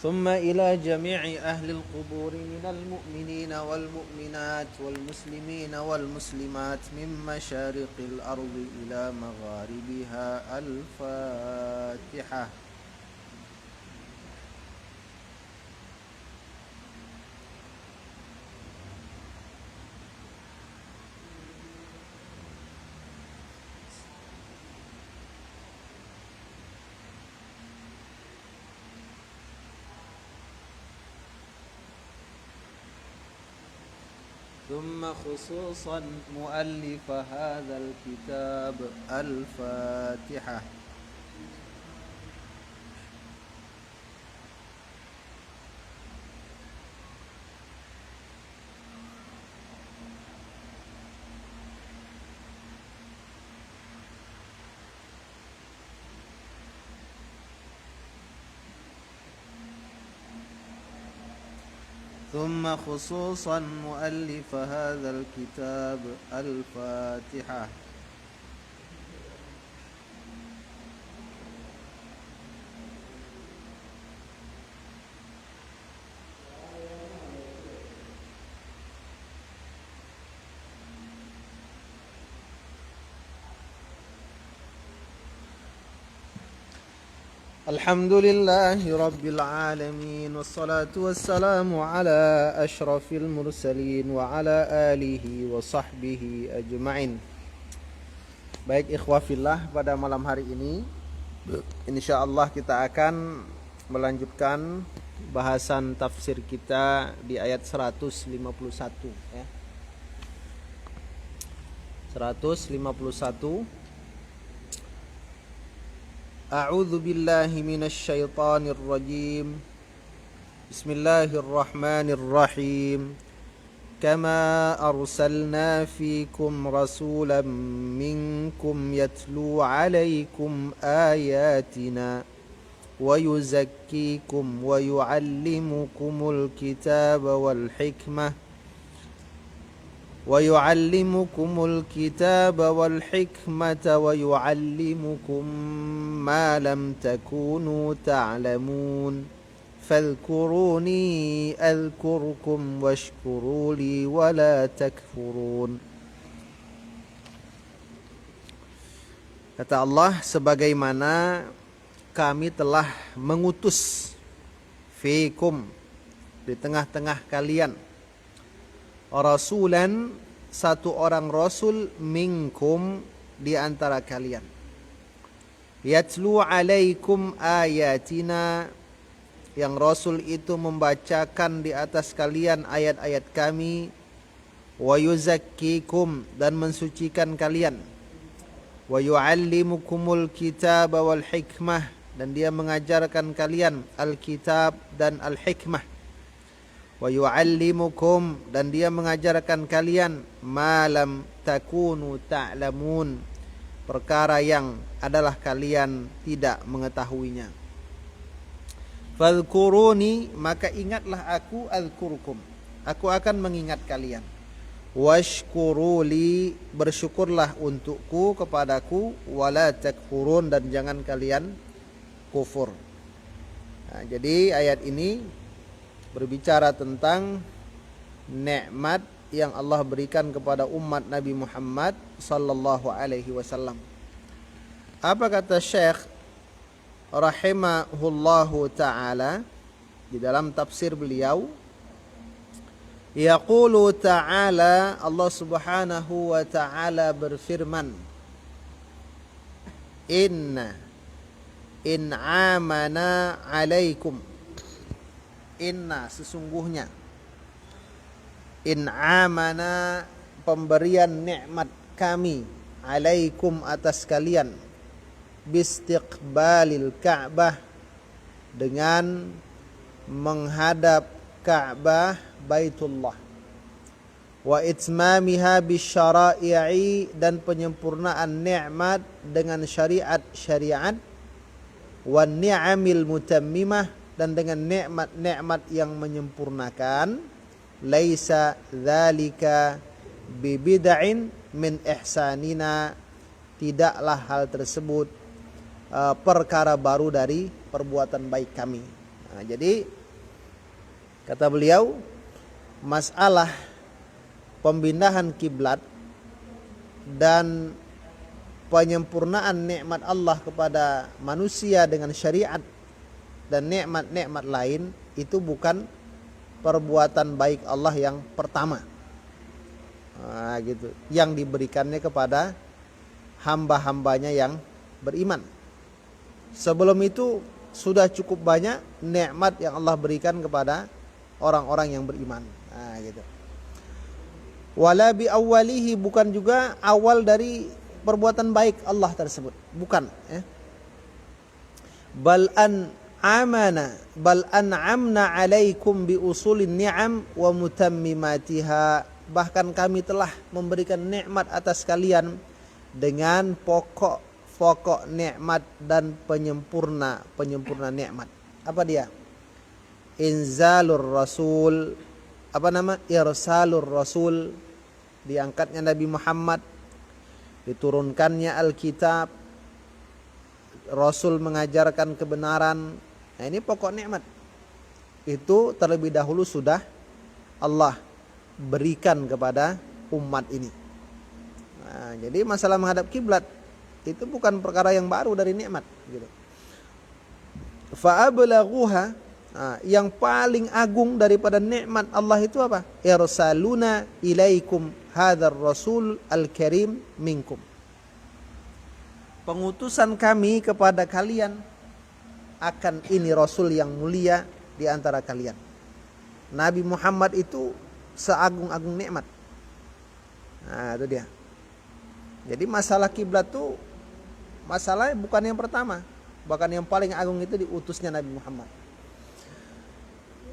ثم إلى جميع أهل القبور من المؤمنين والمؤمنات والمسلمين والمسلمات من مشارق الأرض إلى مغاربها. الفاتحة. ثم خصوصا مؤلف هذا الكتاب. الفاتحة. ثم خصوصا مؤلف هذا الكتاب. الفاتحة. الحمد لله رب العالمين والصلاة والسلام على أشرف المرسلين وعلى آله وصحبه أجمعين. Baik ikhwafillah, pada malam hari ini insyaallah kita akan melanjutkan bahasan tafsir kita di ayat 151 ya. 151. A'udzu billahi minasy syaithanir rajim. Bismillahirrahmanirrahim. Kama arsalna fikum rasulan minkum yatlu 'alaikum ayatina wa yuzakkikum wa yu'allimukumul kitaba wal hikmah ويعلمكم الكتاب والحكمة ويعلمكم ما لم تكونوا تعلمون فاذكروني أذكركم واشكروا لي ولا تكفرون. Kata Allah, sebagaimana kami telah mengutus fikum, di tengah-tengah kalian, rasulan, satu orang rasul, minkum, di antara kalian, yatlu alaikum ayatina, yang rasul itu membacakan di atas kalian ayat-ayat kami, wa yuzakkikum, dan mensucikan kalian, wa yu'allimukumul kitaba wal hikmah, dan dia mengajarkan kalian alkitab dan al-hikmah, wa yu'allimukum, dan dia mengajarkan kalian ma lam takunu ta'lamun, perkara yang adalah kalian tidak mengetahuinya. Fadhkuruni, maka ingatlah aku, azkurkum, aku akan mengingat kalian. Washkuruli, bersyukurlah untukku, kepadaku, wala takfurun, dan jangan kalian kufur. Nah, jadi ayat ini berbicara tentang nikmat yang Allah berikan kepada umat Nabi Muhammad sallallahu alaihi wasallam. Apa kata Syekh rahimahullahu taala di dalam tafsir beliau? Yaqulu ta'ala, Allah Subhanahu wa taala berfirman, Inna in amana alaikum, inna, sesungguhnya, in amana, pemberian nikmat kami, alaikum, atas kalian, bistiqbalil Ka'bah, dengan menghadap Ka'bah, Baitullah, wa itmamiha bisyara'i, dan penyempurnaan nikmat dengan syariat-syariat, wa ni'amil mutammimah, dan dengan nikmat-nikmat yang menyempurnakan, laisa dzalika bibid'in min ihsanina, tidaklah hal tersebut perkara baru dari perbuatan baik kami. Nah, jadi kata beliau, masalah pemindahan kiblat dan penyempurnaan nikmat Allah kepada manusia dengan syariat dan nikmat-nikmat lain itu bukan perbuatan baik Allah yang pertama. Nah, gitu. Yang diberikannya kepada hamba-hambanya yang beriman. Sebelum itu sudah cukup banyak nikmat yang Allah berikan kepada orang-orang yang beriman. Nah, gitu. Wala bi awwalihi, bukan juga awal dari perbuatan baik Allah tersebut, bukan, ya. Bal an'amna alaikum bi usulin ni'am wa mutammimatiha, bahkan kami telah memberikan nikmat atas kalian dengan pokok nikmat dan penyempurna nikmat. Apa dia? Inzalur rasul, irsalur rasul, diangkatnya Nabi Muhammad, diturunkannya Alkitab, Rasul mengajarkan kebenaran. Nah, ini pokok nikmat. Itu terlebih dahulu sudah Allah berikan kepada umat ini. Nah, jadi masalah menghadap kiblat itu bukan perkara yang baru dari nikmat, gitu. Fa ablaghuha, yang paling agung daripada nikmat Allah itu apa? Irsaluna ilaikum hadzal rasul al-karim minkum. Pengutusan kami kepada kalian akan ini rasul yang mulia di antara kalian. Nabi Muhammad itu seagung-agung nikmat. Nah, itu dia. Jadi masalah kiblat itu masalah bukan yang pertama, bahkan yang paling agung itu diutusnya Nabi Muhammad.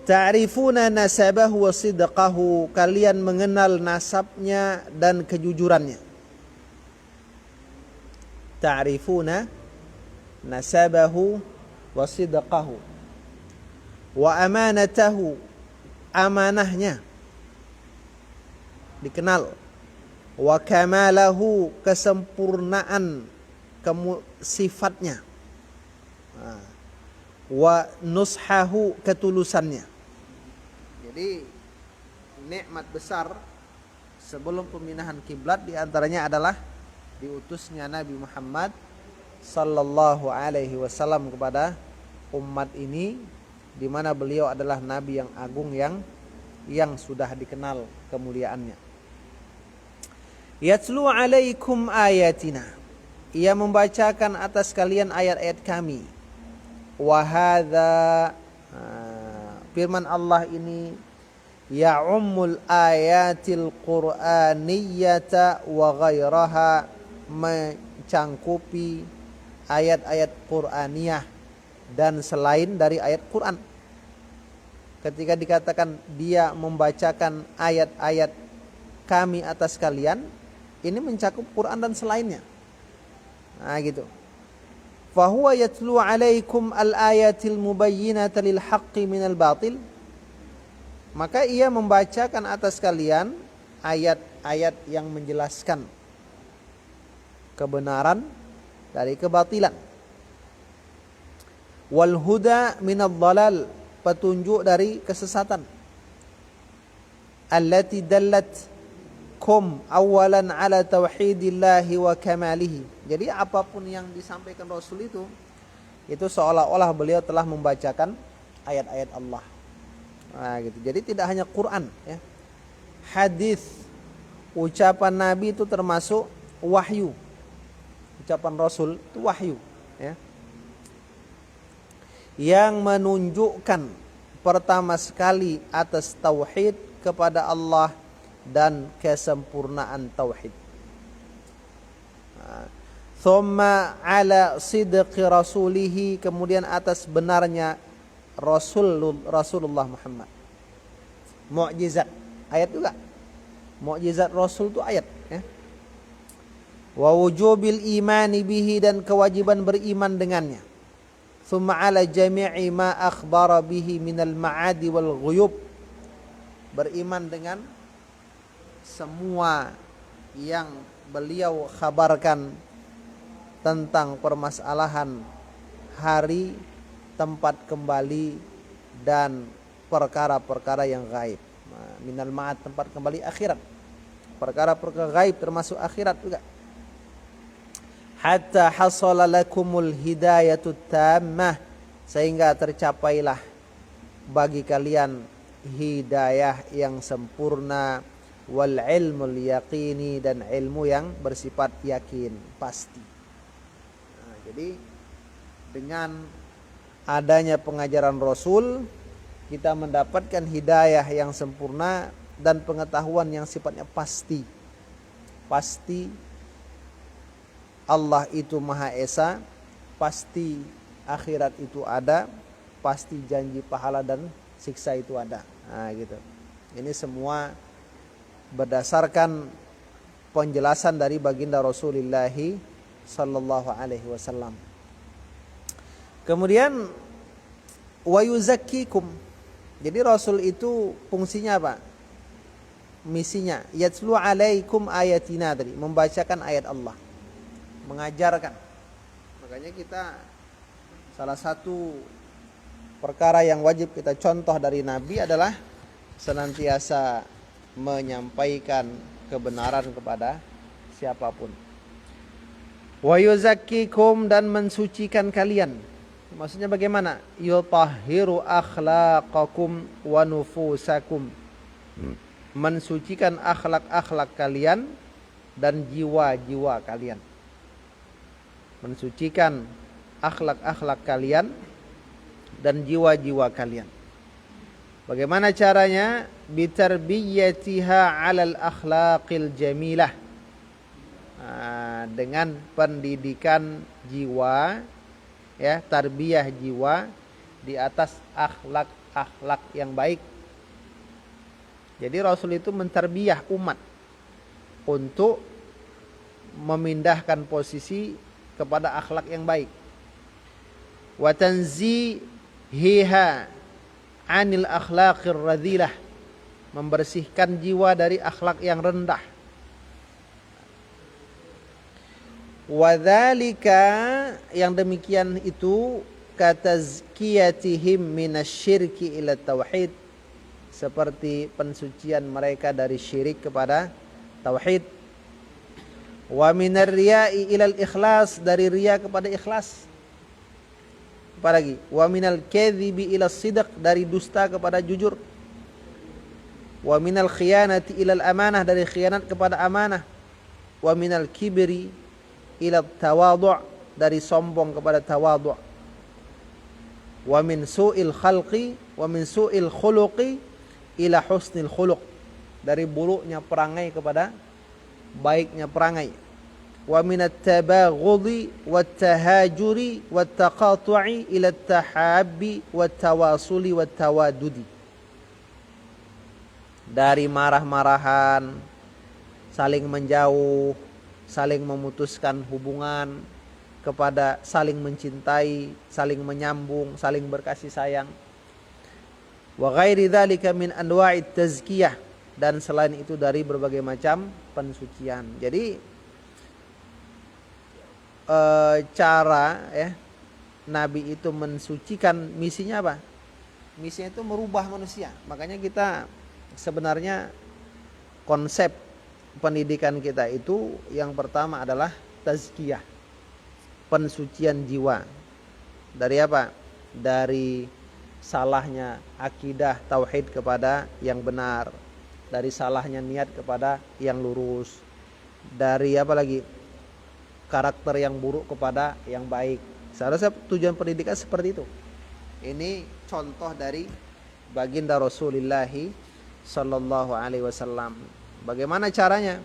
Ta'rifuna nasabahu wa sidqahu, kalian mengenal nasabnya dan kejujurannya. Ta'rifuna nasabahu wa sidqahu wa amanatahu, amanahnya dikenal, wa kamalahu, kesempurnaan sifatnya, wa nushahu, ketulusannya. Jadi nikmat besar sebelum pemindahan kiblat diantaranya adalah diutusnya Nabi Muhammad sallallahu alaihi wasallam kepada umat ini, di mana beliau adalah nabi yang agung yang sudah dikenal kemuliaannya. Yatlu alaikum ayatina, ia membacakan atas kalian ayat-ayat kami. Wa hadza, firman Allah ini, ya'ummul ayatil qur'aniyyata wa ghairaha, mencangkupi ayat-ayat Qur'aniyah dan selain dari ayat Quran. Ketika dikatakan dia membacakan ayat-ayat kami atas kalian, ini mencakup Quran dan selainnya. Nah, gitu. Fahuwa yatlu alaikum al-ayatil mubayyinata lil haqqi minal batil, maka ia membacakan atas kalian ayat-ayat yang menjelaskan kebenaran dari kebatilan. Wal huda minadh dhalal, petunjuk dari kesesatan. Allati dallat kum awalan ala tauhidillahi wa kamalihi. Jadi apapun yang disampaikan Rasul itu seolah-olah beliau telah membacakan ayat-ayat Allah. Nah, gitu. Jadi tidak hanya Quran, ya. Hadis, ucapan Nabi itu termasuk wahyu. Ucapan Rasul itu wahyu, ya. Yang menunjukkan pertama sekali atas tauhid kepada Allah dan kesempurnaan tauhid. Thumma ala sidqi rasulihi, kemudian atas benarnya Rasulullah Muhammad. Mukjizat, ayat juga. Mukjizat Rasul itu ayat, ya. Wa wujubil imani bihi, dan kewajiban beriman dengannya. Thumma ala jami'i ma akhbara bihi minal ma'adi wal ghuyub, beriman dengan semua yang beliau khabarkan tentang permasalahan hari, tempat kembali, dan perkara-perkara yang gaib. Minal ma'ad, tempat kembali akhirat. Perkara-perkara gaib termasuk akhirat juga. Hatta hasala lakumul hidayatut tammah, sehingga tercapailah bagi kalian hidayah yang sempurna, wal ilmul yaqini, dan ilmu yang bersifat yakin, pasti. Jadi dengan adanya pengajaran Rasul, kita mendapatkan hidayah yang sempurna dan pengetahuan yang sifatnya pasti. Pasti Allah itu Maha Esa, pasti akhirat itu ada, pasti janji pahala dan siksa itu ada. Gitu. Ini semua berdasarkan penjelasan dari baginda Rasulullah sallallahu alaihi wasallam. Kemudian wa yuzakkikum. Jadi Rasul itu fungsinya apa? Misinya yatslu alaikum ayatina, tadi membacakan ayat Allah, mengajarkan. Makanya kita salah satu perkara yang wajib kita contoh dari Nabi adalah senantiasa menyampaikan kebenaran kepada siapapun. Wa yuzakkikum, dan mensucikan kalian. Maksudnya bagaimana? Yutahhiru akhlaqakum wa nufusakum. Mensucikan akhlak-akhlak kalian dan jiwa-jiwa kalian. Mensucikan akhlak-akhlak kalian dan jiwa-jiwa kalian. Bagaimana caranya? Bitarbiyatiha 'alal akhlaqil jamilah. Dengan pendidikan jiwa, ya, tarbiyah jiwa di atas akhlak-akhlak yang baik. Jadi Rasul itu mentarbiyah umat untuk memindahkan posisi kepada akhlak yang baik. Wa tanzihiha 'anil akhlaqir radhilah, membersihkan jiwa dari akhlak yang rendah. Wadzalika, yang demikian itu, katazkiyatihim minasyirki ila tauhid, seperti pensucian mereka dari syirik kepada tauhid. Wa minar riya'i ilal ikhlas, dari riya kepada ikhlas. Apa lagi? Wa minal kadhibi ila sidq, dari dusta kepada jujur. Wa minal khiyanati ilal amanah, dari khianat kepada amanah. Wa minal kibri ila tawadhu', dari sombong kepada tawadhu'. Wa min su'il khalqi wa min su'il khuluqi ila husnil khuluq, dari buruknya perangai kepada baiknya perangai. Wa minat tabaghudi wat tahajuri wat taqatu'i ila tahabbi wat tawasuli wat tawadudi, dari marah-marahan, saling menjauh, saling memutuskan hubungan, kepada saling mencintai, saling menyambung, saling berkasih sayang. Wa ghairi dzalika min anwa'it tazkiyah, dan selain itu dari berbagai macam pensucian. Jadi cara, ya, Nabi itu mensucikan, misinya apa? Misinya itu merubah manusia. Makanya kita sebenarnya konsep pendidikan kita itu yang pertama adalah tazkiyah, pensucian jiwa. Dari apa? Dari salahnya akidah tauhid kepada yang benar, dari salahnya niat kepada yang lurus, dari apa lagi? Karakter yang buruk kepada yang baik. Seharusnya tujuan pendidikan seperti itu. Ini contoh dari baginda Rasulullah sallallahu alaihi wasallam. Bagaimana caranya?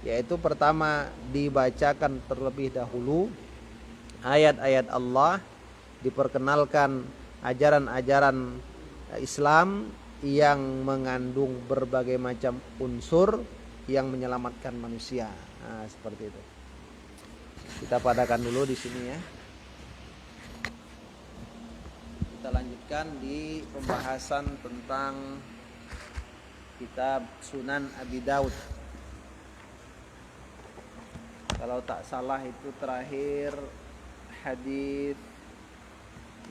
Yaitu pertama, dibacakan terlebih dahulu ayat-ayat Allah, diperkenalkan ajaran-ajaran Islam yang mengandung berbagai macam unsur yang menyelamatkan manusia. Nah, seperti itu. Kita padakan dulu di sini, ya. Kita lanjutkan di pembahasan tentang kitab Sunan Abi Daud. Kalau tak salah itu terakhir hadis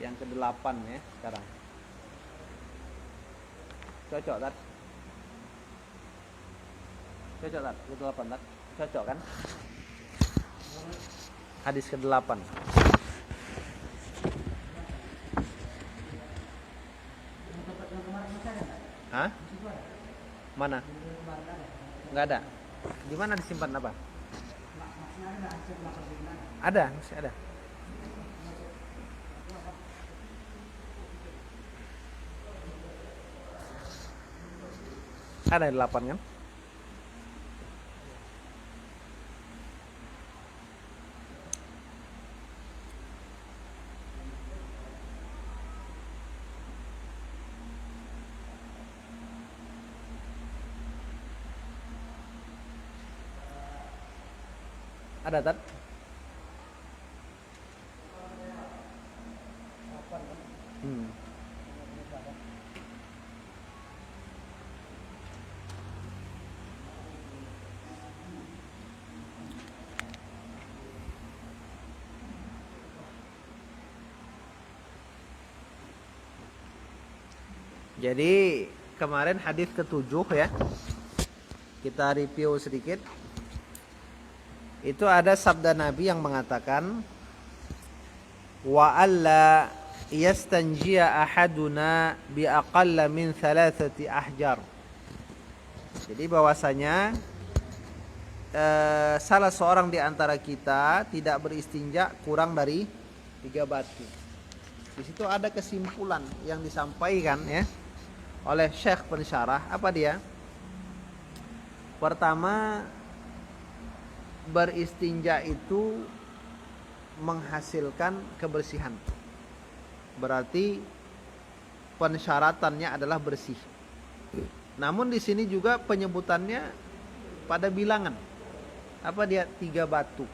yang ke-8, ya, sekarang. Cocok kan? Cocok kan? Ke-8 kan? Cocok kan? Hadis ke-8. Hah? Mana? Enggak ada. Di mana disimpan apa? Ada, masih ada. Ada 8 kan? Ada tak? Jadi kemarin hadis ke-7 ya. Kita review sedikit. Itu ada sabda Nabi yang mengatakan wa alla yastanjiya ahaduna bi aqalla min 3 ahjar. Jadi bahwasanya salah seorang di antara kita tidak beristinja kurang dari 3 batu. Di situ ada kesimpulan yang disampaikan ya oleh Syekh pensyarah. Apa dia? Pertama, beristinja itu menghasilkan kebersihan. Berarti pensyaratannya adalah bersih. Namun di sini juga penyebutannya pada bilangan. Apa dia? 3 batu.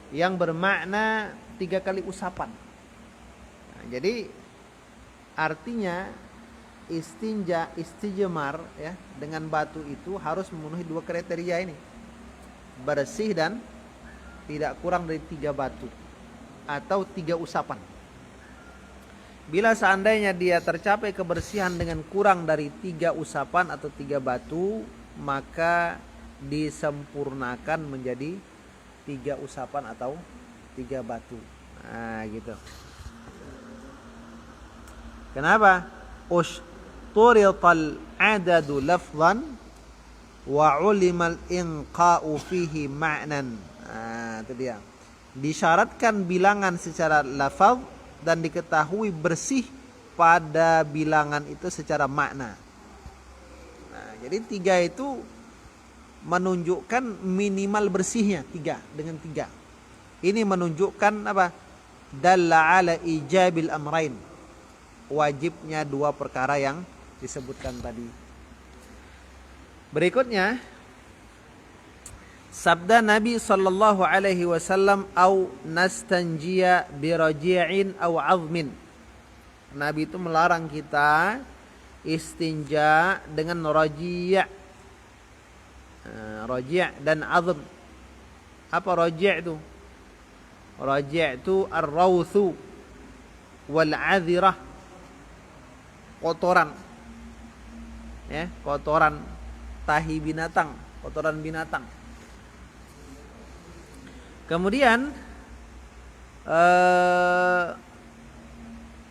Yang bermakna 3 kali usapan. Nah, jadi artinya istijmar ya dengan batu itu harus memenuhi 2 kriteria ini. Bersih dan tidak kurang dari 3 batu atau 3 usapan. Bila seandainya dia tercapai kebersihan dengan kurang dari 3 usapan atau 3 batu, maka disempurnakan menjadi 3 usapan atau 3 batu. Nah, gitu. Kenapa? Ushturital adadu lafzan wa ulimal inqa'u fihi ma'nan. Nah, itu dia. Disyaratkan bilangan secara lafaz dan diketahui bersih pada bilangan itu secara makna. Nah, jadi 3 itu menunjukkan minimal bersihnya 3 dengan 3. Ini menunjukkan apa? Dalla ala ijabil amrain. Wajibnya 2 perkara yang disebutkan tadi. Berikutnya sabda Nabi sallallahu alaihi wasallam au nastanjiya bi raji'in au 'azmin. Nabi itu melarang kita istinja dengan raji'. Raji' dan 'azm. Apa raji' itu? Raji' itu ar-rawthu wal 'adhirah. Kotoran. Ya, kotoran tahi binatang, kotoran binatang. Kemudian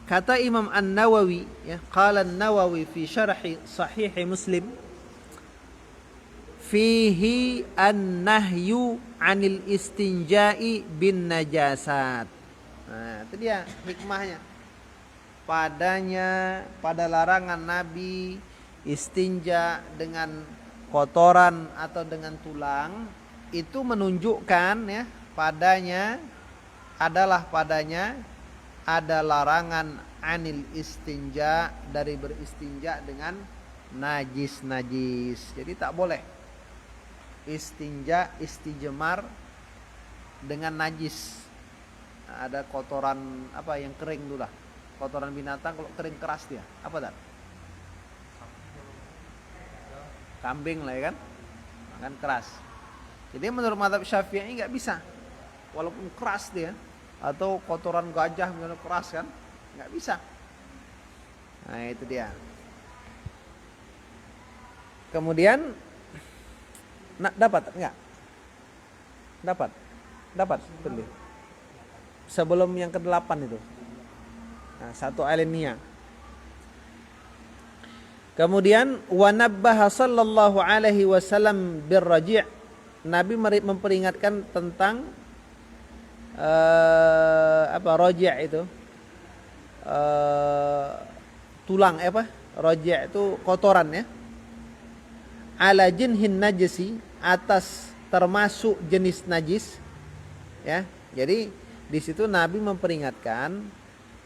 kata Imam An-Nawawi ya, qala An-Nawawi fi syarh sahih Muslim fihi an-nahyu 'anil istinja'i bin najasat. Nah, itu dia hikmahnya. Pada larangan Nabi istinja dengan kotoran atau dengan tulang, itu menunjukkan ya padanya ada larangan anil istinja, dari beristinja dengan najis. Jadi tak boleh istijmar dengan najis. Nah, ada kotoran apa yang kering dulu lah. Kotoran binatang kalau kering keras dia. Apa tak? Kambing lah ya kan? Makan keras. Jadi menurut mazhab Syafi'i nggak bisa. Walaupun keras dia, atau kotoran gajah misalnya keras kan, nggak bisa. Nah, itu dia. Kemudian dapat enggak? Dapat betul. Sebelum yang ke-8 itu. Nah, satu alinea. Kemudian wa nabbaha sallallahu alaihi wasallam birraji'. Nabi memperingatkan tentang raji' itu. Tulang raji' itu kotoran ya. Ala jinhin najisi, atas termasuk jenis najis ya. Jadi di situ Nabi memperingatkan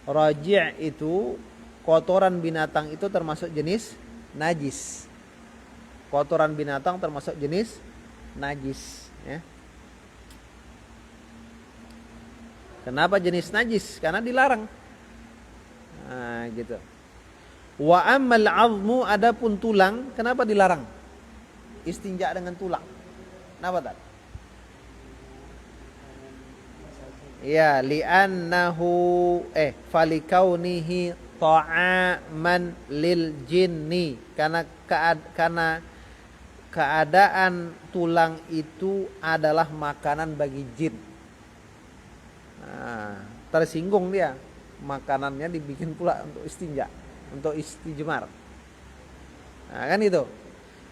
raji' itu kotoran binatang itu termasuk jenis najis. Kotoran binatang termasuk jenis najis ya. Kenapa jenis najis? Karena dilarang. Nah, gitu. Wa ammal 'azmu, adapun tulang, kenapa dilarang? Istinja dengan tulang. Kenapa tak? Ya, li'annahu falikaunihi ta'aman lil jinni, karena keadaan tulang itu adalah makanan bagi jin. Nah, tersinggung dia, makanannya dibikin pula untuk istinja, untuk istijmar. Nah, kan itu.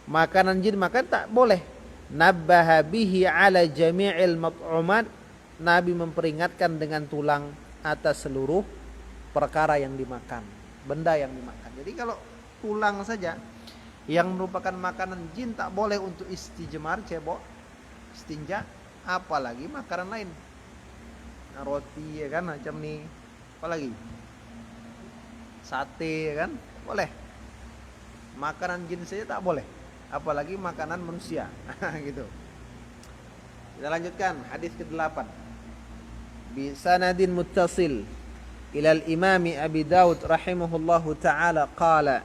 Makanan jin makan tak boleh. Nabbaha bihi ala jami'il mat'umat. Nabi memperingatkan dengan tulang atas seluruh perkara yang dimakan, benda yang dimakan. Jadi kalau tulang saja yang merupakan makanan jin tak boleh untuk istijmar, cebok, istinja, apalagi makanan lain. Nah, roti ya kan macam ni, apalagi sate ya kan, boleh. Makanan jin saja tak boleh, apalagi makanan manusia. Gitu. Kita lanjutkan hadis ke-8. Bi sanadin muttasil ila al-Imam Abi Daud rahimahullahu taala qala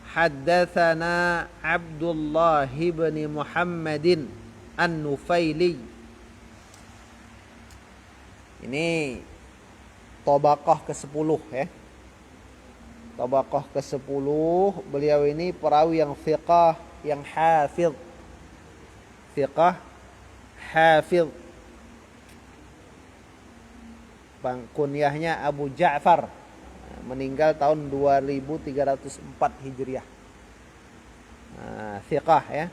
haddatsana Abdullah bin Muhammadin An-Nufaili. Ini tabaqah ke-10 ya. Tabaqah ke-10, beliau ini perawi yang thiqah, yang hafidh. Thiqah, hafidh. Kunyahnya Abu Ja'far, meninggal tahun 2304 Hijriah. Thiqah ya,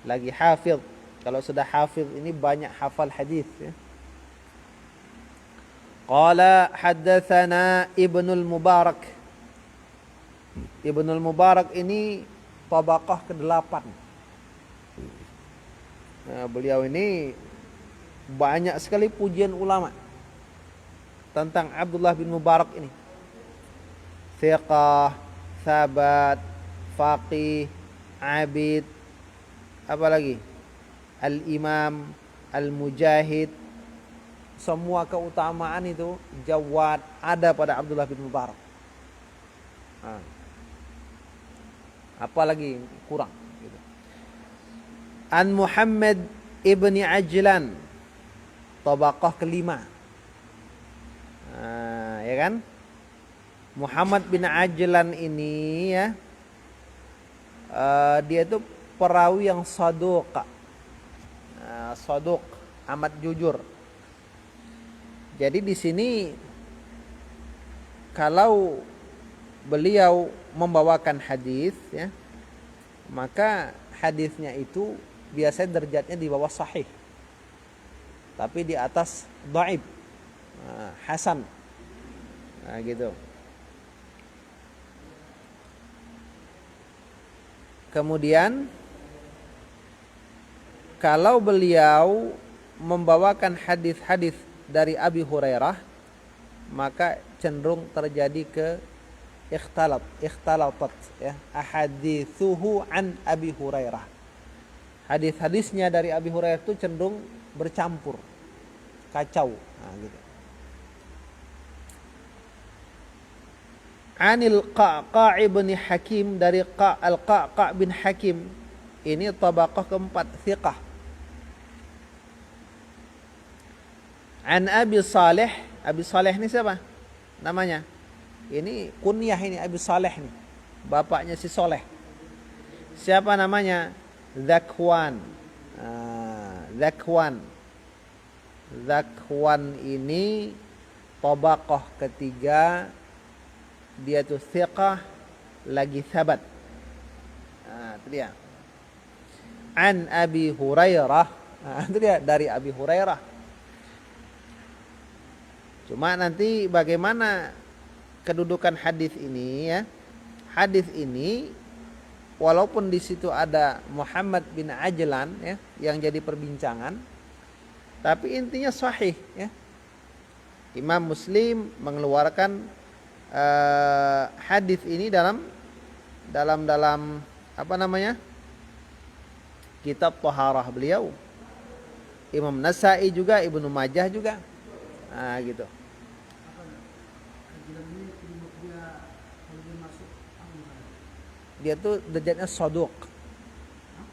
lagi hafidh. Kalau sudah hafidh ini banyak hafal hadis ya. Qala haddatsana Ibnul Mubarak. Ibnul Mubarak ini tabaqah ke-8. Nah, beliau ini banyak sekali pujian ulama tentang Abdullah bin Mubarak ini. Thiqah, sabat, faqih, abid, apalagi al-imam, al-mujahid. Semua keutamaan itu jawad ada pada Abdullah bin Mubarak. Apalagi kurang gitu. An Muhammad ibni Ajlan, tabaqah ke-5. Ya kan? Muhammad bin Ajlan ini ya, dia itu perawi yang saduq, saduq, amat jujur. Jadi di sini kalau beliau membawakan hadis ya, maka hadisnya itu biasanya derajatnya di bawah sahih, tapi di atas dhaif, hasan. Nah, gitu. Kemudian kalau beliau membawakan hadis-hadis dari Abi Hurairah, maka cenderung terjadi ke ikhtalatat ya, ahaditsuhu an Abi Hurairah. Hadis-hadisnya dari Abi Hurairah itu cenderung bercampur, kacau. Nah, gitu. Anil Qaqa' bin Hakim, dari Al-Qaqa' bin Hakim, ini tabaqah ke-4, thiqah. An Abi Saleh. Abi Saleh ini siapa namanya? Ini kunyah ini Abi Saleh nih, bapaknya si Soleh. Siapa namanya? Zakwan. Zakwan. Zakwan ini tabaqah ketiga, dia tuh thiqah lagi thabat. Itu dia. An Abi Hurairah. Itu dia, dari Abi Hurairah. Cuma nanti bagaimana kedudukan hadis ini ya? Hadis ini walaupun di situ ada Muhammad bin Ajlan ya yang jadi perbincangan, tapi intinya sahih ya. Imam Muslim mengeluarkan hadis ini dalam apa namanya? Kitab Thaharah beliau. Imam Nasa'i juga, Ibnu Majah juga. Gitu. Dia tuh derajatnya soduk.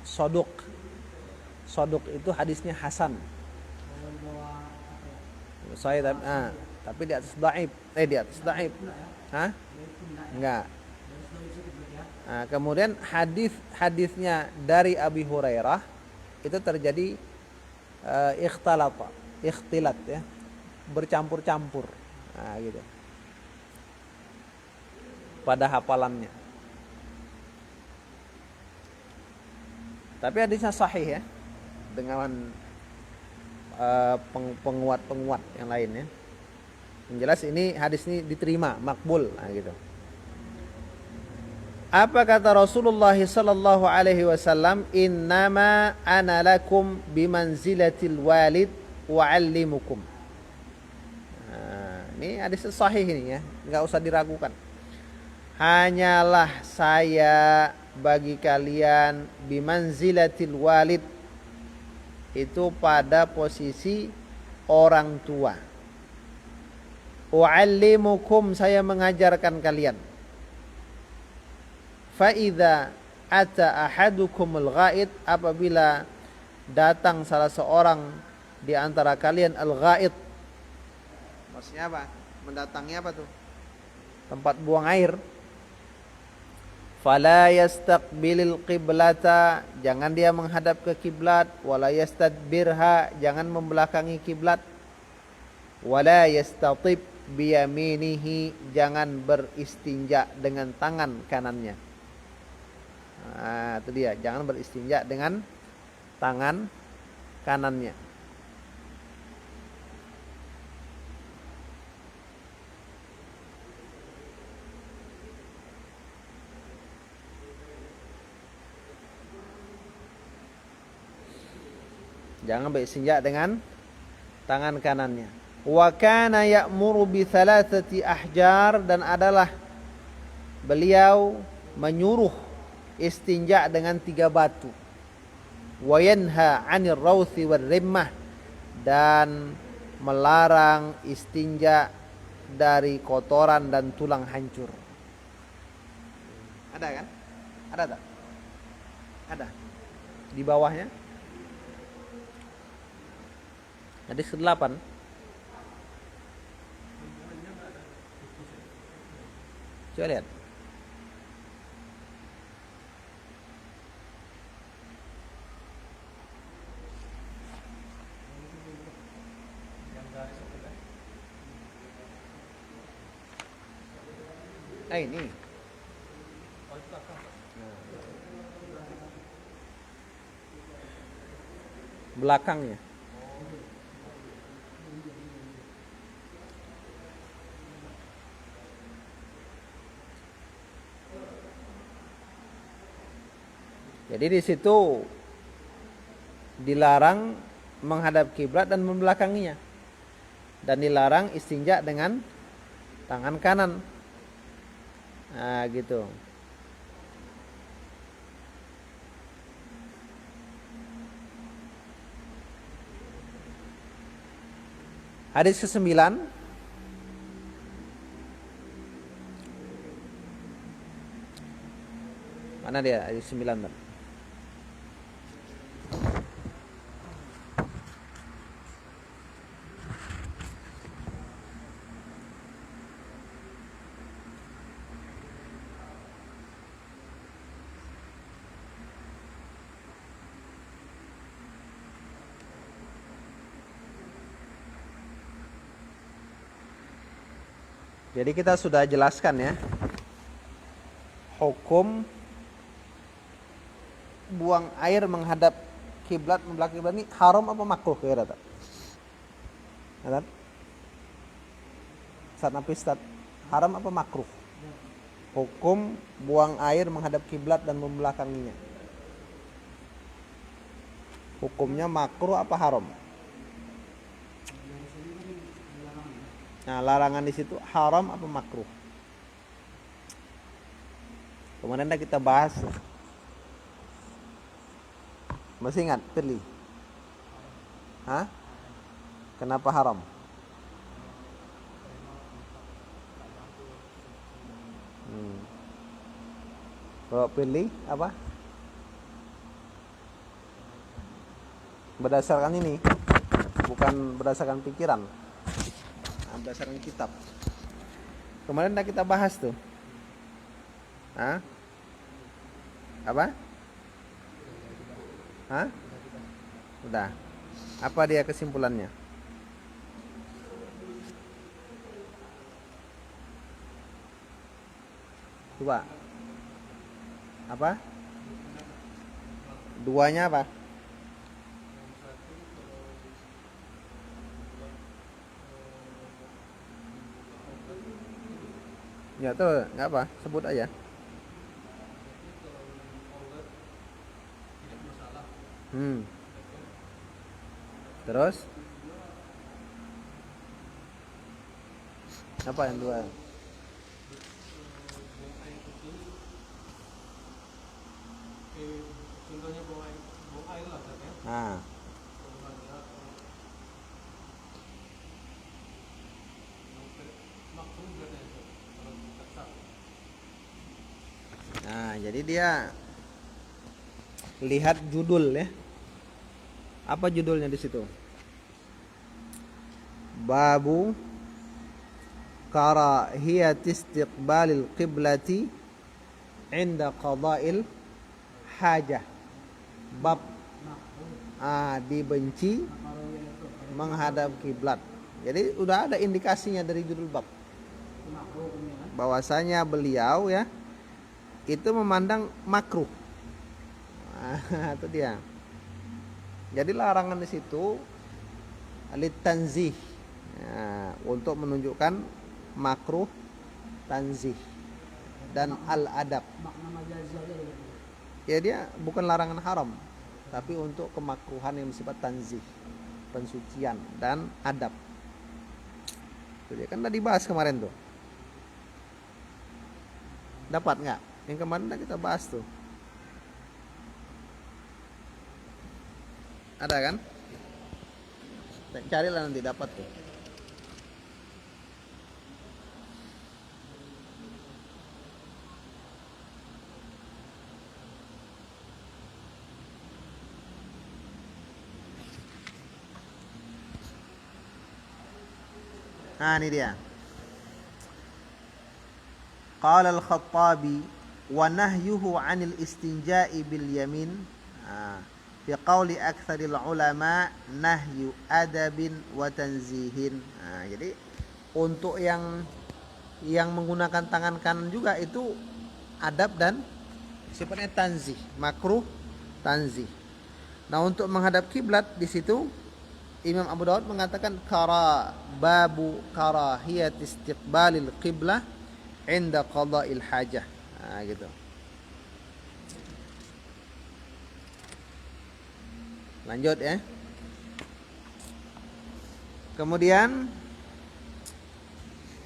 Soduk itu hadisnya hasan. Saya tapi di atas dhaif. Di atas dhaif. Enggak. Kemudian hadisnya dari Abi Hurairah itu terjadi ikhtilat ya. Bercampur-campur. Gitu. Pada hafalannya. Tapi hadisnya sahih ya, dengan penguat-penguat yang lainnya. Yang jelas ini hadis ini diterima, makbul, gitu. Apa kata Rasulullah sallallahu alaihi wasallam? Innama ana lakum bimanzilatil walid wa'allimukum. Ini hadis sahih ini ya, enggak usah diragukan. Hanyalah saya bagi kalian bimanzilatil walid, itu pada posisi orang tua. U'allimukum, saya mengajarkan kalian. Fa idza ata ahadukumul ghaid, apabila datang salah seorang di antara kalian al-ghaid. Maksudnya apa? Mendatangi apa tuh? Tempat buang air. Fala yastaqbilil qiblata, jangan dia menghadap ke kiblat. Wala yastadbirha, jangan membelakangi kiblat. Wala yastatib biyaminihi, jangan beristinja dengan tangan kanannya. Itu dia, jangan beristinja dengan tangan kanannya. Jangan beristinja dengan tangan kanannya. Wa kana ya'muru bi thalathati ahjar, dan adalah beliau menyuruh istinja dengan 3 batu. Wa yanha 'anil rawthi war rimmah, dan melarang istinja dari kotoran dan tulang hancur. Ada kan? Ada tak? Ada. Di bawahnya hadis ke-8. Coba lihat. Ini. Belakangnya. Jadi di situ dilarang menghadap kiblat dan membelakanginya, dan dilarang istinja dengan tangan kanan. Gitu. Hadis ke-9. Mana dia? Hadis 9 tadi. Jadi kita sudah jelaskan ya, hukum buang air menghadap kiblat, membelakang kiblat ini haram apa makruh kira-kira? Kan? Ustaz, haram apa makruh? Hukum buang air menghadap kiblat dan membelakanginya. Hukumnya makruh apa haram? Nah, larangan di situ haram apa makruh? Kemarin kita bahas. Masih ingat, pilih. Hah? Kenapa haram? Kalau pilih apa? Berdasarkan ini, bukan berdasarkan pikiran, berdasarkan kitab. Kemarin kita bahas tuh. Hah? Apa? Hah? Udah. Apa dia kesimpulannya? Coba. Apa? Duanya apa? Ya tuh, nggak apa, sebut aja. Terus? Apa yang dua? Contohnya buang air lah kan ya. Nah. Nah, jadi dia lihat judul ya. Apa judulnya di situ? Babu karahiyat istiqbalil qiblati inda qada'il hajah. Bab dibenci menghadap kiblat. Jadi udah ada indikasinya dari judul bab. Bahwasanya beliau ya itu memandang makruh. Itu dia. Jadi larangan di situ litanzih, untuk menunjukkan makruh, tanzih dan al-adab. Ya dia bukan larangan haram, tapi untuk kemakruhan yang bersifat tanzih, pensucian dan adab. Itu dia kan tadi bahas kemarin tuh. Dapat nggak? Yang kemarin kita bahas tuh. Ada kan? Carilah nanti dapat tuh. Nah, ini dia. Qala al-Khattabi wa nahyuhu 'anil istinja'i bil yamin. Fi qauli aktsaril ulama nahyu adabin wa tanzihin. Jadi untuk yang menggunakan tangan kanan juga itu adab dan sifatnya tanzih, makruh tanzih. Nah, untuk menghadap kiblat di situ Imam Abu Dawud mengatakan babu karahiyat istiqbalil qiblah inda qada'il hajah. Gitu. Lanjut ya. Kemudian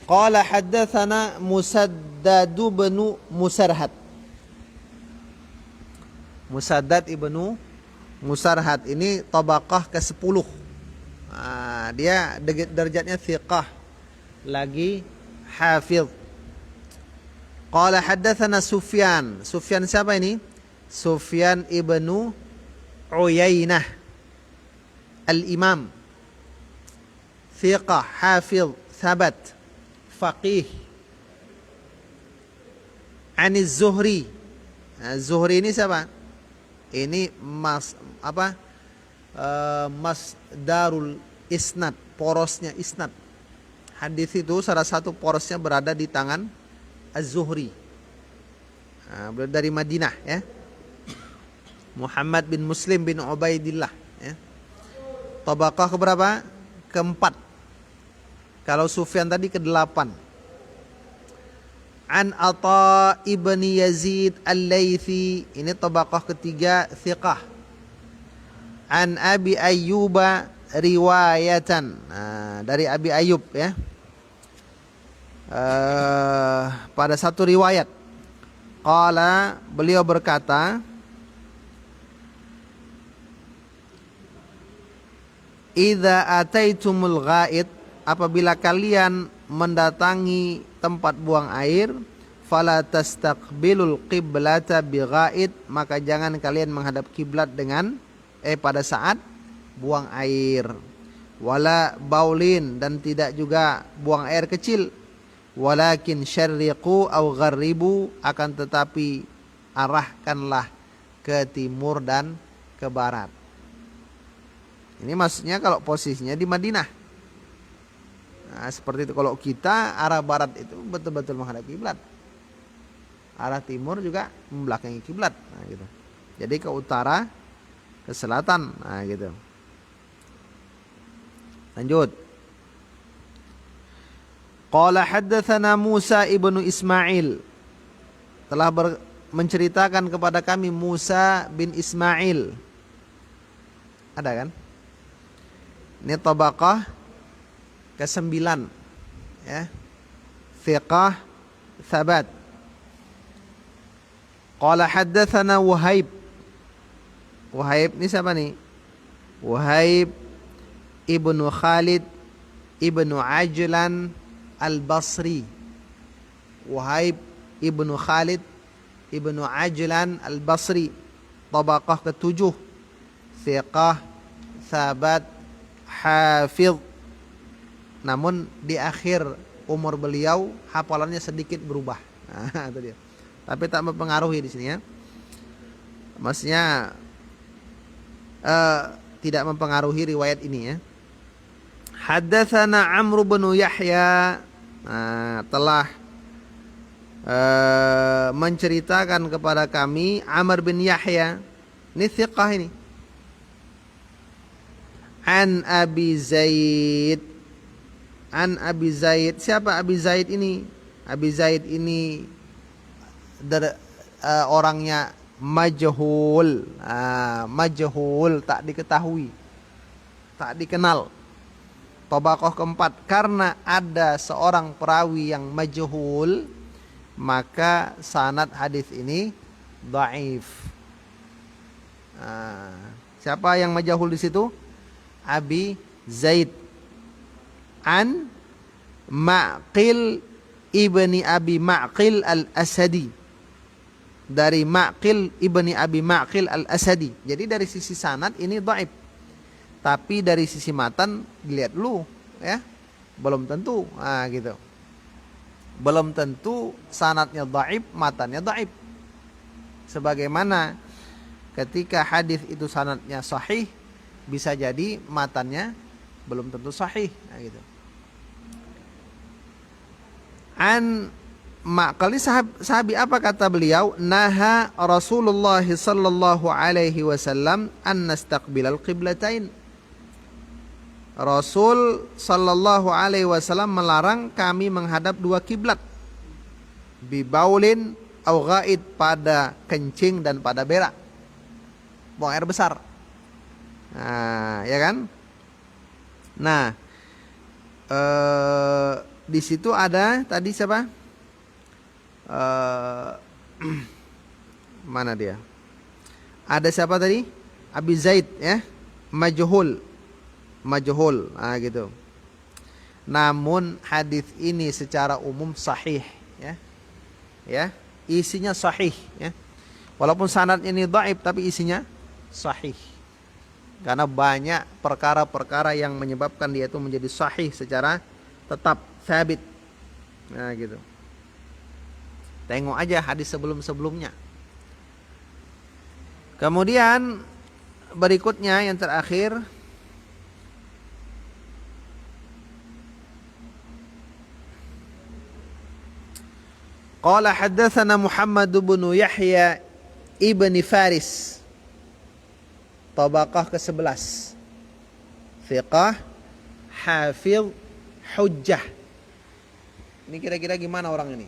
qala haddatsana Musaddad bin Musarhad. Musaddad ibnu Musarhad ini tabaqah ke-10. Dia derajatnya thiqah, lagi hafiz. Qala haddatsana Sufyan. Sufyan siapa ini? Sufyan ibnu Uyainah al-Imam, thiqah, hafiz, thabat, faqih. Aniz Zuhri. Zuhri ini siapa? Ini masdarul isnad, porosnya isnad. hadis itu salah satu porosnya berada di tangan Az-Zuhri. Beliau dari Madinah ya. Muhammad bin Muslim bin Ubaidillah ya. Tabaqah keberapa? Keempat. Kalau Sufyan tadi ke-8. An Atha ibni Yazid Al-Laythi, ini tabaqah ketiga, thiqah. An Abi Ayyuba riwayatan, dari Abi Ayyub ya. Pada satu riwayat, qala, beliau berkata, idza ataitumul ghaid, apabila kalian mendatangi tempat buang air, fala tastaqbilul qiblata bighaid, maka jangan kalian menghadap kiblat dengan pada saat buang air. Wala baulin, dan tidak juga buang air kecil. Walakin syarriqu aw gharribu, akan tetapi arahkanlah ke timur dan ke barat. Ini maksudnya kalau posisinya di Madinah. Nah, seperti itu. Kalau kita arah barat itu betul-betul menghadap kiblat. Arah timur juga membelakangi kiblat. Nah, gitu. Jadi ke utara, ke selatan. Nah, gitu. Lanjut. Qala haddatsana Musa ibnu Ismail. Telah menceritakan kepada kami Musa bin Ismail. Ada kan? Ini tabaqah ke-9 ya. Thiqah thabat. Qala haddatsana Wahaib. Wahaib ini siapa nih? Wahaib ibnu Khalid ibnu Ajlan Al-Basri. Wahaib ibnu Khalid ibnu Ajlan Al-Basri, tabaqah ke-7, thiqah thabat hafidh. Namun di akhir umur beliau hafalannya sedikit berubah. Nah, itu dia. Tapi tak mempengaruhi di sini ya. Maksudnya tidak mempengaruhi riwayat ini ya. Haddatsana Amr bin Yahya, telah menceritakan kepada kami Amr bin Yahya. Ini thiqah ini. An Abi Zaid. An Abi Zaid. Siapa Abi Zaid ini? Abi Zaid ini orangnya majhul. Majhul, tak diketahui, tak dikenal. Tabaqah keempat. Karena ada seorang perawi yang majhul, maka sanad hadis ini dhaif. Siapa yang majhul di situ? Abi Zaid. An Ma'qil ibni Abi Ma'qil Al-Asadi, dari Ma'qil ibni Abi Ma'qil Al-Asadi. Jadi dari sisi sanad ini dhaif, tapi dari sisi matan dilihat dulu ya, belum tentu. Gitu. Belum tentu sanadnya dhaif, matannya dhaif. Sebagaimana ketika hadis itu sanadnya sahih, bisa jadi matannya belum tentu sahih. Gitu. An Ma'qali, sahabi apa kata beliau? Naha Rasulullah sallallahu alaihi wasallam an nastaqbilal qiblatain. Rasul sallallahu alaihi wasallam melarang kami menghadap dua kiblat. Bi baulin au ghaid, pada kencing dan pada berak. Buang air besar. Nah, ya kan? Nah, di situ ada tadi siapa? Mana dia? Ada siapa tadi? Abi Zaid ya, majhul. Gitu. Namun hadis ini secara umum sahih ya. Ya, isinya sahih ya. Walaupun sanad ini dhaif, tapi isinya sahih. Karena banyak perkara-perkara yang menyebabkan dia itu menjadi sahih secara tetap, sabit. Nah, gitu. Tengok aja hadis sebelum-sebelumnya. Kemudian berikutnya yang terakhir, Qala haddatsana Muhammad bin Yahya ibni Faris, tabaqah ke-11, thiqah, hafiz, hujjah. Ini kira-kira gimana orang ini?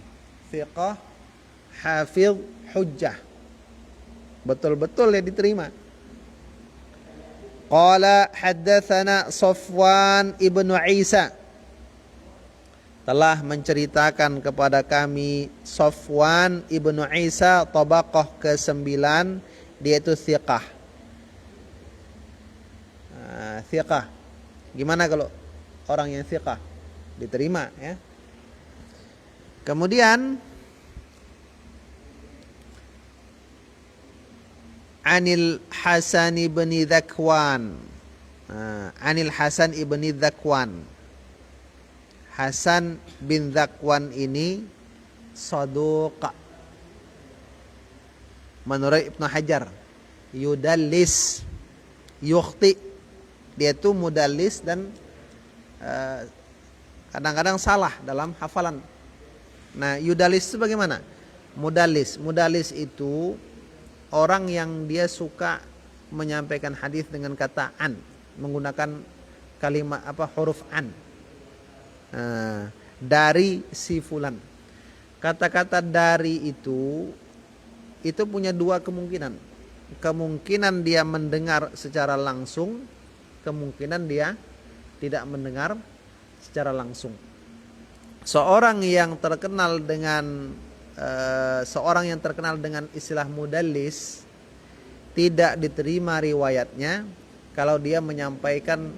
Thiqah, hafiz, hujjah. Betul-betul ya diterima. Qala haddatsana Safwan ibnu Isa, telah menceritakan kepada kami Safwan ibnu Isa, tabaqah ke-9, dia itu thiqah. Thiqah. Gimana kalau orang yang thiqah? Diterima ya. Kemudian Anil Hasan ibn Dzakwan. Anil Hasan ibn Dzakwan. Hasan bin Dzakwan ini saduq. Menurut Ibnu Hajar, yudallis, yukhti. Dia itu mudallis dan kadang-kadang salah dalam hafalan. Nah, yudallis itu bagaimana? Mudallis itu orang yang dia suka menyampaikan hadis dengan kata an, menggunakan kalimat huruf an. Dari si fulan. Kata-kata dari itu punya dua kemungkinan. Kemungkinan dia mendengar secara langsung, kemungkinan dia tidak mendengar secara langsung. Seorang yang terkenal dengan istilah mudallis tidak diterima riwayatnya kalau dia menyampaikan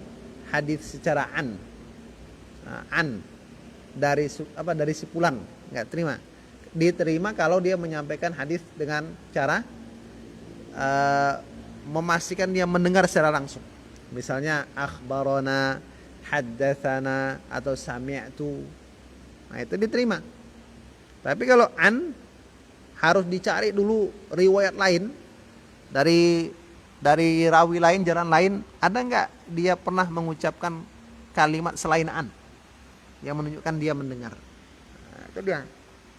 hadis secara an. Dari si fulan, enggak terima. Diterima kalau dia menyampaikan hadis dengan cara memastikan dia mendengar secara langsung. Misalnya akhbarana, haddatsana atau sami'tu. Nah, itu diterima. Tapi kalau an harus dicari dulu riwayat lain dari rawi lain, jalan lain, ada enggak dia pernah mengucapkan kalimat selain an yang menunjukkan dia mendengar. Nah, itu dia.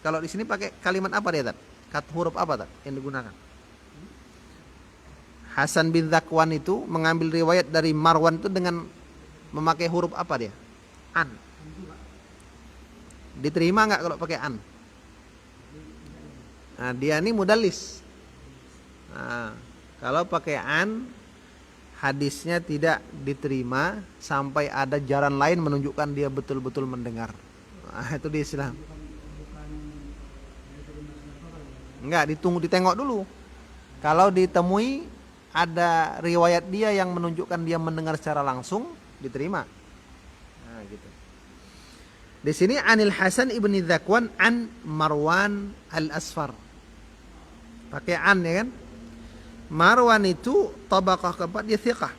Kalau di sini pakai kalimat apa dia, Tat? Huruf apa, Tat, yang digunakan? Hasan bin Dzakwan itu mengambil riwayat dari Marwan itu dengan memakai huruf apa dia? An. Diterima enggak kalau pakai an? Nah, dia ini mudallis. Nah, kalau pakai an, hadisnya tidak diterima sampai ada jalan lain menunjukkan dia betul-betul mendengar. Nah, itu di Islam. Enggak, ditengok dulu. Kalau ditemui ada riwayat dia yang menunjukkan dia mendengar secara langsung, diterima. Nah, gitu. Di sini Anil Hasan ibni Dzakwan an Marwan al-Asfar. Pakai an ya kan? Marwan itu tabaqah keempat, dia thiqah.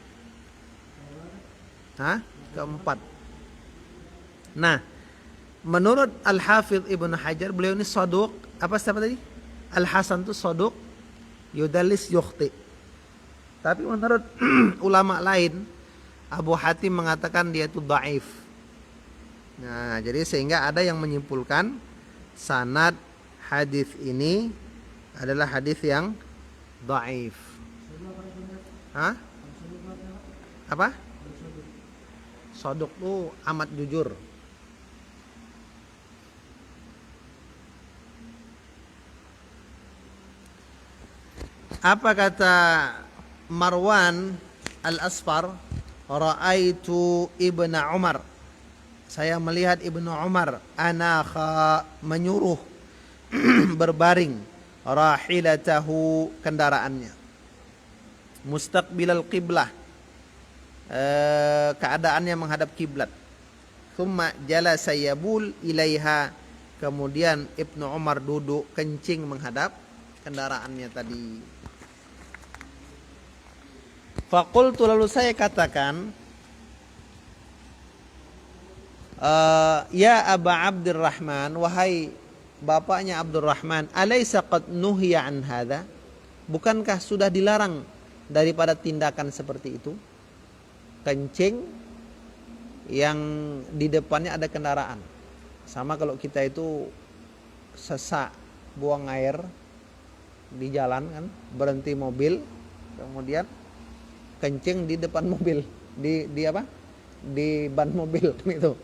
Keempat. Nah, menurut Al-Hafidh Ibnu Hajar, beliau ini saduq. Apa siapa tadi? Al-Hasan itu saduq, yudallis, yukhti. Tapi menurut ulama lain, Abu Hatim mengatakan dia itu dhaif. Nah, jadi sehingga ada yang menyimpulkan sanad hadis ini adalah hadis yang dhaif. Apa? Saduq itu amat jujur. Apa kata Marwan al-Asfar? Ra'aitu Ibnu Umar. Saya melihat Ibnu Umar anakha, menyuruh berbaring rahilatahu, kendaraannya, mustaqbilal qiblah, keadaannya menghadap kiblat. Thumma jalasa yabul ilaiha, kemudian Ibnu Umar duduk kencing menghadap kendaraannya tadi. Faqultu, lalu saya katakan, ya Aba Abdurrahman, wahai bapaknya Abdurrahman, alaysa qad nuhiya an hadha, bukankah sudah dilarang daripada tindakan seperti itu? Kencing yang di depannya ada kendaraan. Sama kalau kita itu sesak buang air di jalan kan, berhenti mobil, kemudian kencing di depan mobil, di apa? Di ban mobil gitu.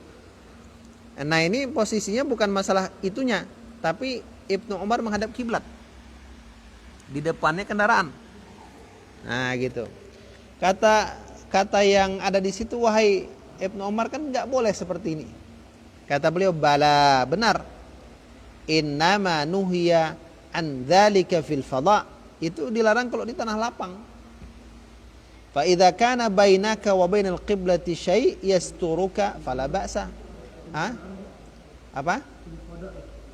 Nah, ini posisinya bukan masalah itunya, tapi Ibnu Umar menghadap kiblat. Di depannya kendaraan. Nah, gitu. Kata yang ada di situ, wahai Ibnu Umar, kan nggak boleh seperti ini. Kata beliau, bala, benar. Innama nuhiya an dzalika fil fadha. Itu dilarang kalau di tanah lapang. Fa idza kana bainaka wa bainal qiblati syai' yasturuka fala ba'sa. Hah? Apa?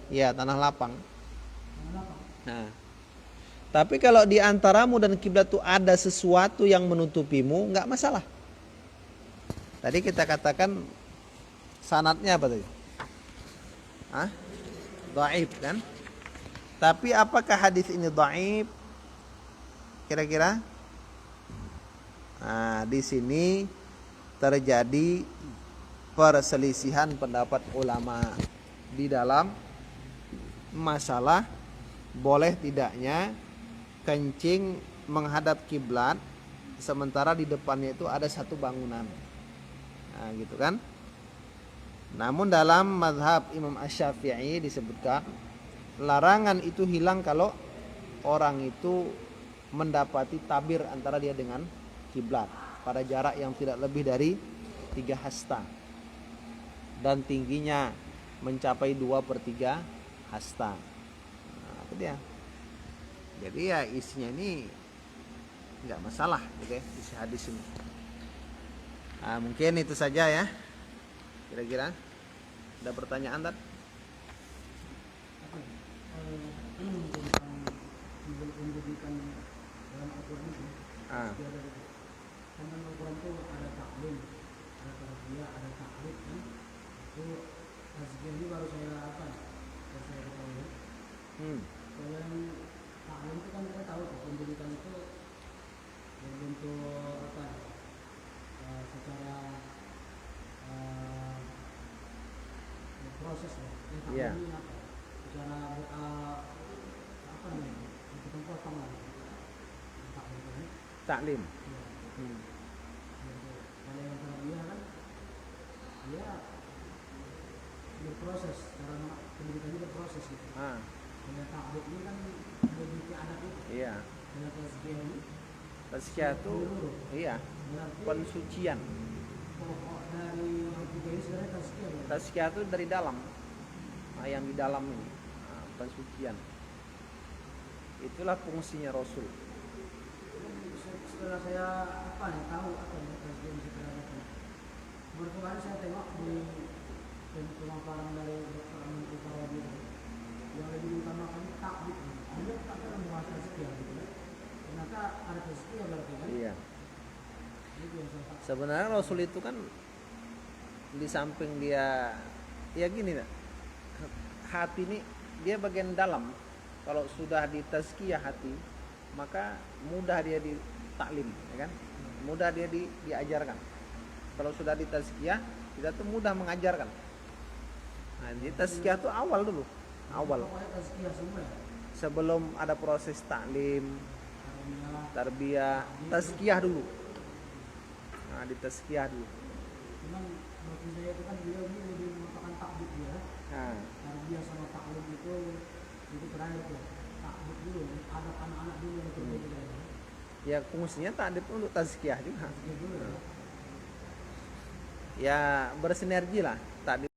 Ya, tanah lapang. Nah. Tapi kalau di antaramu dan kiblat itu ada sesuatu yang menutupimu, enggak masalah. Tadi kita katakan sanadnya apa tadi? Hah? Dhaif kan? Tapi apakah hadis ini dhaif? Kira-kira? Nah, di sini terjadi perselisihan pendapat ulama di dalam masalah boleh tidaknya kencing menghadap kiblat sementara di depannya itu ada satu bangunan. Nah, gitu kan? Namun dalam mazhab Imam Asy-Syafi'i disebutkan larangan itu hilang kalau orang itu mendapati tabir antara dia dengan kiblat pada jarak yang tidak lebih dari 3 hasta dan tingginya mencapai 2/3 hasta. Nah, itu dia. Jadi ya isinya ini nggak masalah, gitu ya, isi hadis ini. Nah, mungkin itu saja ya. Kira-kira ada pertanyaan tak? Ah. Kan Al-Quran itu ada taklim, ada tarbiyah, ada taklid kan. Itu tazkiyah ini baru saya ketahui. Kalau yang taklim itu kan kita tahu pendidikan itu berbentuk secara proses ya. Iya. Ini apa? Secara apa namanya? Kita potong lah. Taklim itu kan. Taklim. Kalau yang tarbiyah kan dia berproses, cara pendidikannya berproses gitu. Kalau taklid ini kan lebih ke adat itu. Iya. Kalau tazkiyah ini Tazkiyah itu iya, pensucian. pokok dari yang tiga ini sebenarnya tazkiyah. Tazkiyah itu dari dalam. Nah, yang di dalam ini, pensucian. Itulah fungsinya Rasul. Setelah saya tahu apa yang tazkiyah ini setelah itu. Kemarin saya tengok di pemaparan dari Dr. Amin Farabi yang lebih utamakan taklid. Dia tak pernah membahas tazkiyah gitu. Ternyata ada tazkiyah berarti kan? Iya. Sebenarnya Rasul itu kan di samping dia ya gini lah. Hati ini dia bagian dalam. Kalau sudah ditazkiyah hati, maka mudah dia ditaklim, ya kan? Mudah dia diajarkan. Kalau sudah ditazkiyah, kita tuh mudah mengajarkan. Nah, di tazkiyah tuh awal dulu. Awal. Sebelum ada proses taklim, tarbiyah, tazkiyah dulu. Nah, di tazkiyah dulu. Cuman bagi saya itu kan beliau ini lebih mengatakan takbir ya. Tarbiyah sama taklim itu terakhir tuh. Takbir dulu, adab anak-anak dulu yang berbeda. Ya fungsinya takdib untuk tazkiyah juga. Ya, Ya bersinergi lah takdib